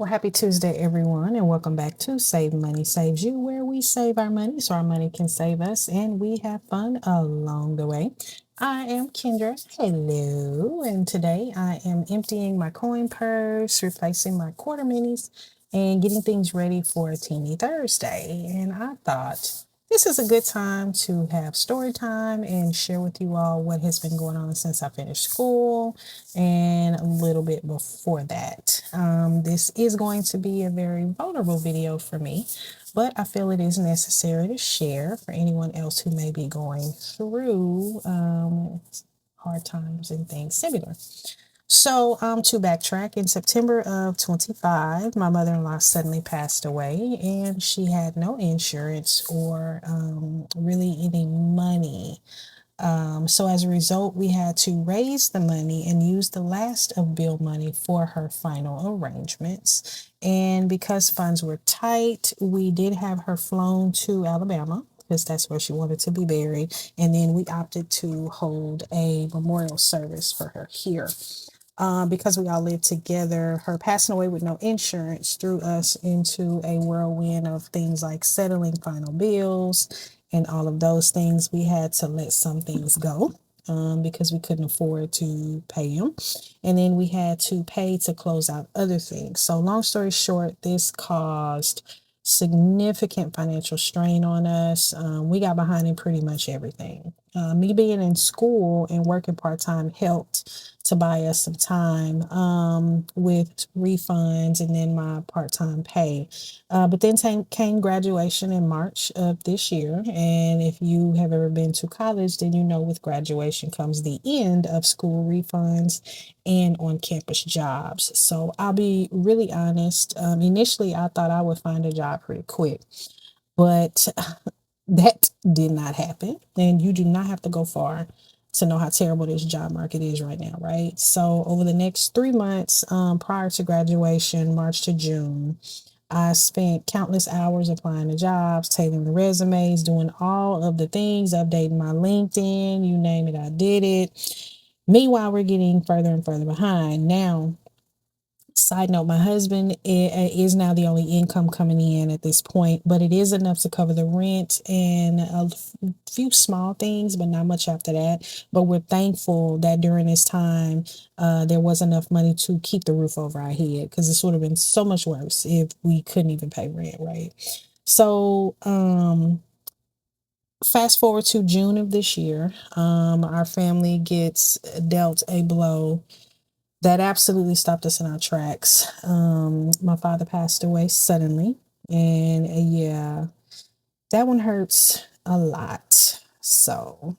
Well, happy Tuesday, everyone, and welcome back to Save Money Saves You, where we save our money so our money can save us and we have fun along the way. I am Kendra. Hello. And today I am emptying my coin purse, replacing my quarter minis, and getting things ready for a Teeny Thursday. And I thought this is a good time to have story time and share with you all what has been going on since I finished school and a little bit before that. This is going to be a very vulnerable video for me, but I feel it is necessary to share for anyone else who may be going through hard times and things similar. So, to backtrack, in September of 25, my mother-in-law suddenly passed away, and she had no insurance or really any money. So as a result, we had to raise the money and use the last of bill money for her final arrangements. And because funds were tight, we did have her flown to Alabama because that's where she wanted to be buried. And then we opted to hold a memorial service for her here. Because we all lived together, her passing away with no insurance threw us into a whirlwind of things like settling final bills and all of those things. We had to let some things go because we couldn't afford to pay them. And then we had to pay to close out other things. So, long story short, this caused significant financial strain on us. We got behind in pretty much everything. Me being in school and working part-time helped to buy us some time with refunds and then my part-time pay. But then came graduation in March of this year. And if you have ever been to college, then you know with graduation comes the end of school refunds and on-campus jobs. So I'll be really honest. Initially, I thought I would find a job pretty quick, but that did not happen. And you do not have to go far to know how terrible this job market is right now, right? So over the next 3 months, prior to graduation, March to June, I spent countless hours applying to jobs, tailoring the resumes, doing all of the things, updating my LinkedIn, you name it, I did it. Meanwhile, we're getting further and further behind. Now, side note, my husband is now the only income coming in at this point, but it is enough to cover the rent and a few small things, but not much after that. But we're thankful that during this time, there was enough money to keep the roof over our head because this would have been so much worse if we couldn't even pay rent, right? So, fast forward to June of this year, our family gets dealt a blow that absolutely stopped us in our tracks. My father passed away suddenly, and yeah, that one hurts a lot. So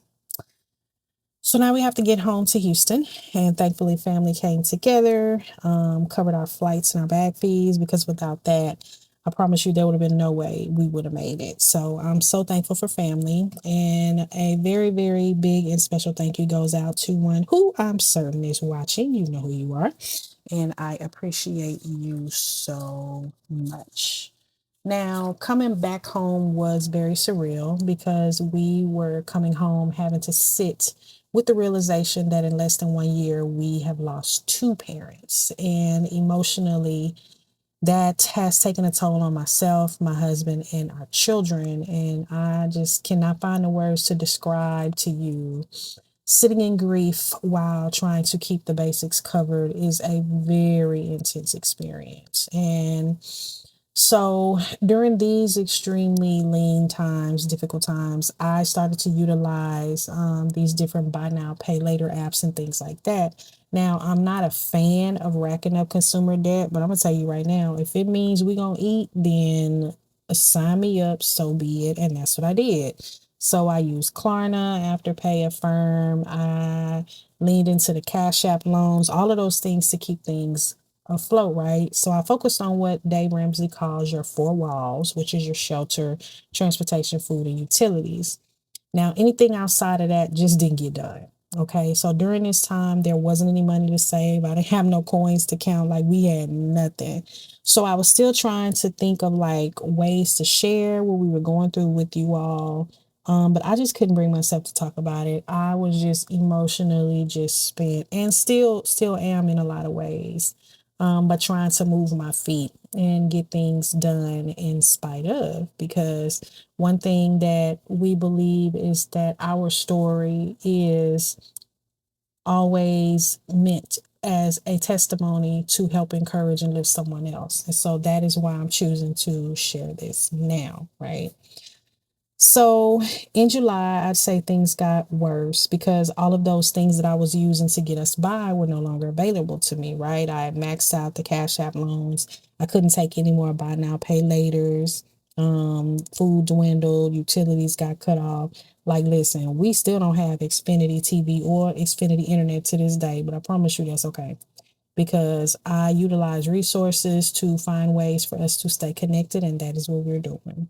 now we have to get home to Houston, and thankfully, family came together, covered our flights and our bag fees because without that, I promise you, there would have been no way we would have made it. So I'm so thankful for family, and a very, very big and special thank you goes out to one who I'm certain is watching. You know who you are, and I appreciate you so much. Now, coming back home was very surreal because we were coming home having to sit with the realization that in less than 1 year, we have lost two parents. And emotionally, that has taken a toll on myself, my husband, and our children. And I just cannot find the words to describe to you. Sitting in grief while trying to keep the basics covered is a very intense experience. And so during these extremely lean times, difficult times, I started to utilize these different buy now, pay later apps and things like that. Now, I'm not a fan of racking up consumer debt, but I'm gonna tell you right now, if it means we gonna eat, then sign me up, so be it. And that's what I did. So I used Klarna, Afterpay, Affirm. I leaned into the Cash App loans, all of those things to keep things afloat, right? So I focused on what Dave Ramsey calls your four walls, which is your shelter, transportation, food, and utilities. Now, anything outside of that just didn't get done. Okay, so during this time, there wasn't any money to save. I didn't have no coins to count, like we had nothing. So I was still trying to think of like ways to share what we were going through with you all. But I just couldn't bring myself to talk about it. I was just emotionally just spent and still am in a lot of ways. but trying to move my feet and get things done in spite of. Because one thing that we believe is that our story is always meant as a testimony to help encourage and lift someone else. And so that is why I'm choosing to share this now, right? So in July, I'd say things got worse because all of those things that I was using to get us by were no longer available to me, right? I had maxed out the Cash App loans. I couldn't take any more buy now, pay laters. Food dwindled, utilities got cut off. Like, listen, we still don't have Xfinity TV or Xfinity Internet to this day, but I promise you that's okay because I utilize resources to find ways for us to stay connected, and that is what we're doing.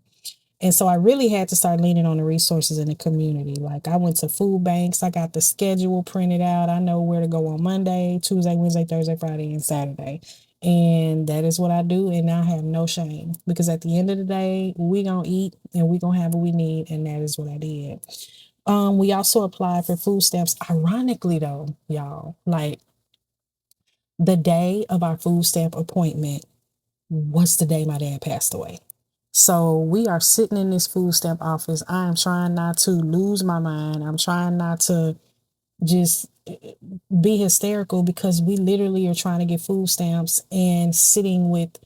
And so I really had to start leaning on the resources in the community. Like I went to food banks, I got the schedule printed out. I know where to go on Monday, Tuesday, Wednesday, Thursday, Friday, and Saturday. And that is what I do. And I have no shame because at the end of the day, we gonna eat and we gonna have what we need. And that is what I did. We also applied for food stamps. Ironically though, y'all, like the day of our food stamp appointment was the day my dad passed away. So we are sitting in this food stamp office. I am trying not to lose my mind. I'm trying not to just be hysterical because we literally are trying to get food stamps and sitting with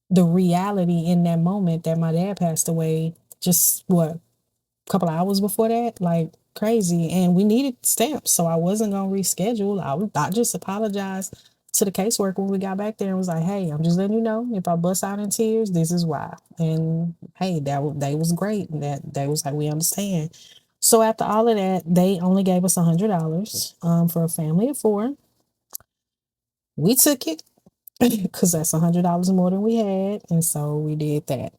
the reality in that moment that my dad passed away just what couple of hours before that, like crazy. And we needed stamps, so I wasn't gonna reschedule. I just apologized to the caseworker when we got back there and was like, "Hey, I'm just letting you know if I bust out in tears, this is why." And hey, they was great. That they was like, "We understand." So after all of that, they only gave us $100 for a family of four. We took it because that's $100 more than we had, and so we did that.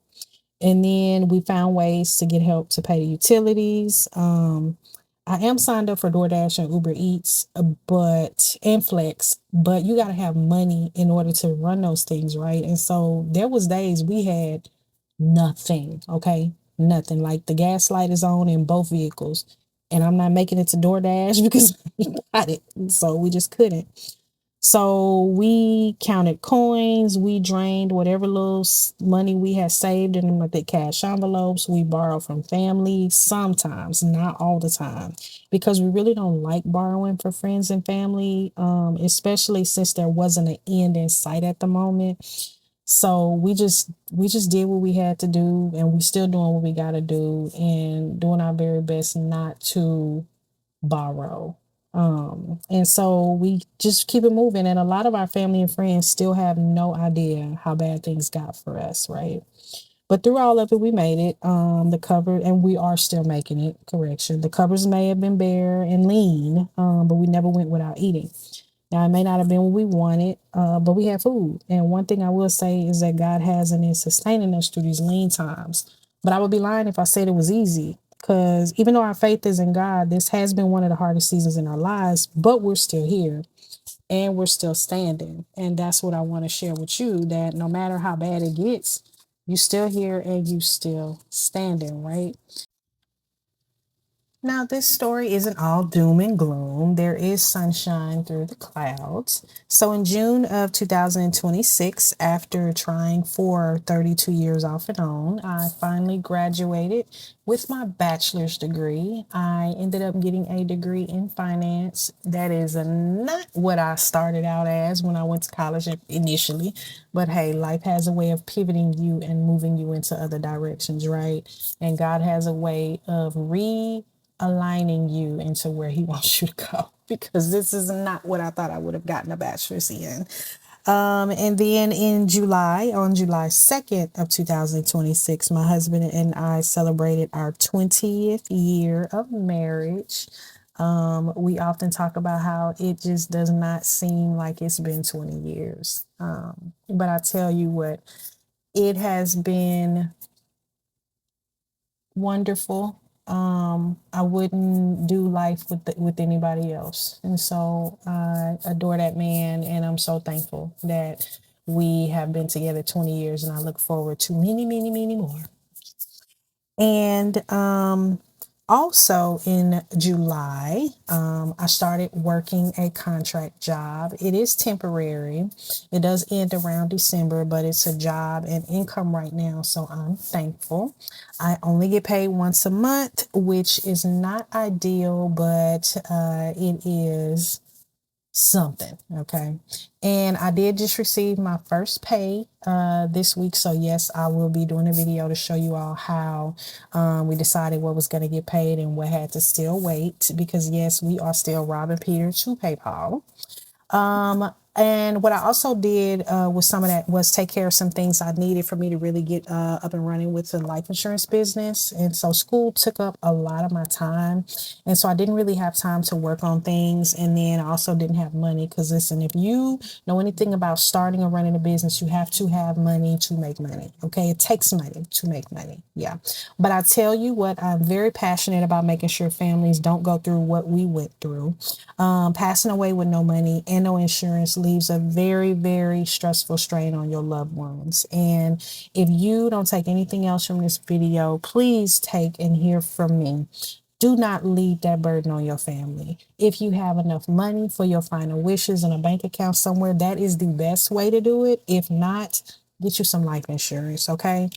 And then we found ways to get help to pay the utilities. I am signed up for DoorDash and Uber Eats, but and Flex, but you got to have money in order to run those things, right? And so there was days we had nothing, okay? Nothing. Like the gas light is on in both vehicles, and I'm not making it to DoorDash because I got it. So we just couldn't. So we counted coins, we drained whatever little money we had saved in the cash envelopes. We borrowed from family sometimes, not all the time, because we really don't like borrowing for friends and family, especially since there wasn't an end in sight at the moment. So we just did what we had to do, and we still doing what we got to do, and doing our very best not to borrow. And so we just keep it moving. And a lot of our family and friends still have no idea how bad things got for us, right? But through all of it, we made it. The cover, and we are still making it. Correction. The covers may have been bare and lean, but we never went without eating. Now, it may not have been what we wanted, but we had food. And one thing I will say is that God has and is sustaining us through these lean times. But I would be lying if I said it was easy. Because even though our faith is in God, this has been one of the hardest seasons in our lives, but we're still here and we're still standing. And that's what I want to share with you, that no matter how bad it gets, you still here and you still standing, right? Now, this story isn't all doom and gloom. There is sunshine through the clouds. So, in June of 2026, after trying for 32 years off and on, I finally graduated with my bachelor's degree. I ended up getting a degree in finance. That is not what I started out as when I went to college initially. But hey, life has a way of pivoting you and moving you into other directions, right? And God has a way of aligning you into where he wants you to go, because this is not what I thought I would have gotten a bachelor's in. And then in July, on July 2nd of 2026, my husband and I celebrated our 20th year of marriage. We often talk about how it just does not seem like it's been 20 years. But I tell you what, it has been wonderful. I wouldn't do life with anybody else, and so I adore that man, and I'm so thankful that we have been together 20 years, and I look forward to many, many, many more. And Also in July, I started working a contract job. It is temporary. It does end around December, but it's a job and income right now, so I'm thankful. I only get paid once a month, which is not ideal, but it is something. Okay. And I did just receive my first pay this week. So yes, I will be doing a video to show you all how we decided what was going to get paid and what had to still wait, because yes, we are still robbing Peter to pay Paul. And what I also did with some of that was take care of some things I needed for me to really get up and running with the life insurance business. And so school took up a lot of my time. And so I didn't really have time to work on things. And then I also didn't have money because, listen, if you know anything about starting or running a business, you have to have money to make money. Okay. It takes money to make money. Yeah. But I tell you what, I'm very passionate about making sure families don't go through what we went through. Passing away with no money and no insurance leaves a very, very stressful strain on your loved ones. And if you don't take anything else from this video, please take and hear from me. Do not leave that burden on your family. If you have enough money for your final wishes in a bank account somewhere, that is the best way to do it. If not, get you some life insurance, okay?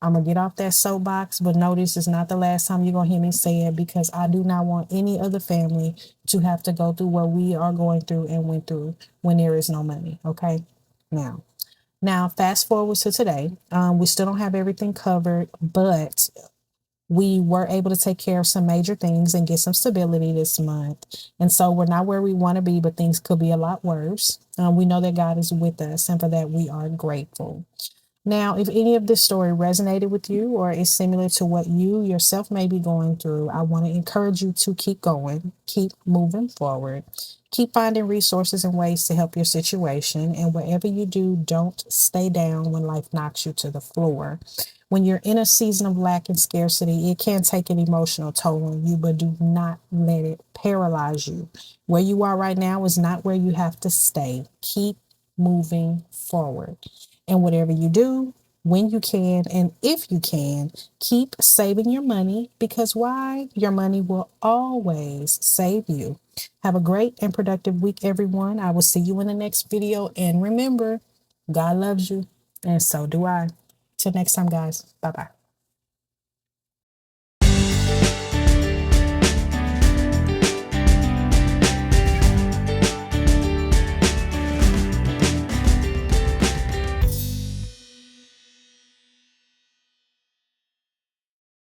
I'm going to get off that soapbox, but no, this is not the last time you're going to hear me say it, because I do not want any other family to have to go through what we are going through and went through when there is no money, okay? Now, fast forward to today. We still don't have everything covered, but we were able to take care of some major things and get some stability this month. And so we're not where we want to be, but things could be a lot worse. We know that God is with us, and for that we are grateful. Now, if any of this story resonated with you or is similar to what you yourself may be going through, I want to encourage you to keep going, keep moving forward, keep finding resources and ways to help your situation. And whatever you do, don't stay down when life knocks you to the floor. When you're in a season of lack and scarcity, it can take an emotional toll on you, but do not let it paralyze you. Where you are right now is not where you have to stay. Keep moving forward. And whatever you do, when you can, and if you can, keep saving your money, because why? Your money will always save you. Have a great and productive week, everyone. I will see you in the next video. And remember, God loves you, and so do I. Till next time, guys. Bye-bye.